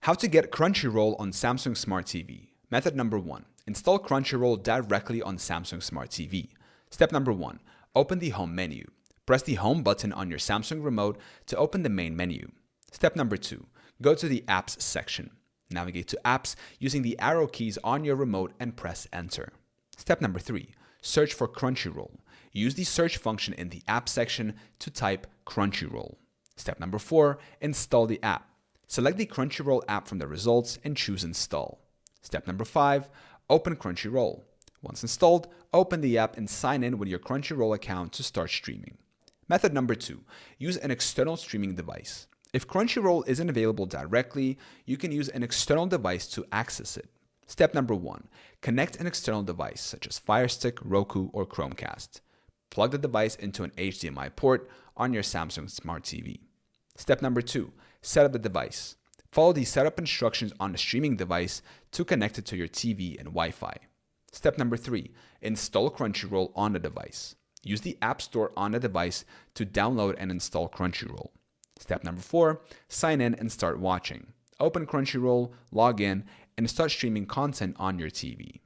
How to get Crunchyroll on Samsung Smart TV. Method number 1. Install Crunchyroll directly on Samsung Smart TV. Step number 1. Open the home menu. Press the home button on your Samsung remote to open the main menu. Step number 2. Go to the apps section. Navigate to apps using the arrow keys on your remote and press enter. Step number 3. Search for Crunchyroll. Use the search function in the app section to type Crunchyroll. Step number 4. Install the app. Select the Crunchyroll app from the results and choose Install. Step number 5. Open Crunchyroll. Once installed, open the app and sign in with your Crunchyroll account to start streaming. Method number 2. Use an external streaming device. If Crunchyroll isn't available directly, you can use an external device to access it. Step number 1. Connect an external device such as Fire Stick, Roku, or Chromecast. Plug the device into an HDMI port on your Samsung Smart TV. Step number 2. Set up the device. Follow the setup instructions on the streaming device to connect it to your TV and Wi-Fi. Step number 3. Install Crunchyroll on the device. Use the App Store on the device to download and install Crunchyroll. Step number 4. Sign in and start watching. Open Crunchyroll, log in, and start streaming content on your TV.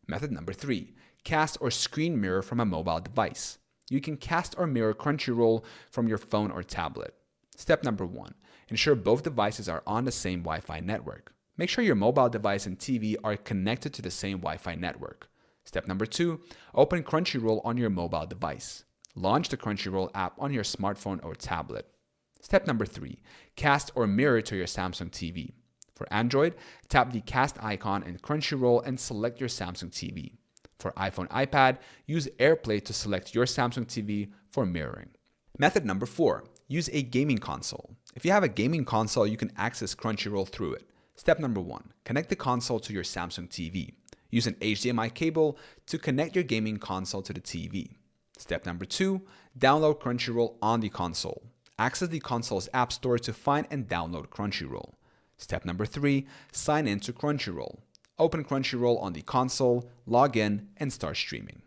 Method number 3. Cast or screen mirror from a mobile device. You can cast or mirror Crunchyroll from your phone or tablet. Step number 1. Ensure both devices are on the same Wi-Fi network. Make sure your mobile device and TV are connected to the same Wi-Fi network. Step number 2. Open Crunchyroll on your mobile device. Launch the Crunchyroll app on your smartphone or tablet. Step number 3. Cast or mirror to your Samsung TV. For Android, tap the cast icon in Crunchyroll and select your Samsung TV. For iPhone, iPad, use AirPlay to select your Samsung TV for mirroring. Method number 4. Use a gaming console. If you have a gaming console, you can access Crunchyroll through it. Step number 1. Connect the console to your Samsung TV. Use an HDMI cable to connect your gaming console to the TV. Step number 2. Download Crunchyroll on the console. Access the console's app store to find and download Crunchyroll. Step number 3. Sign in to Crunchyroll. Open Crunchyroll on the console, log in, and start streaming.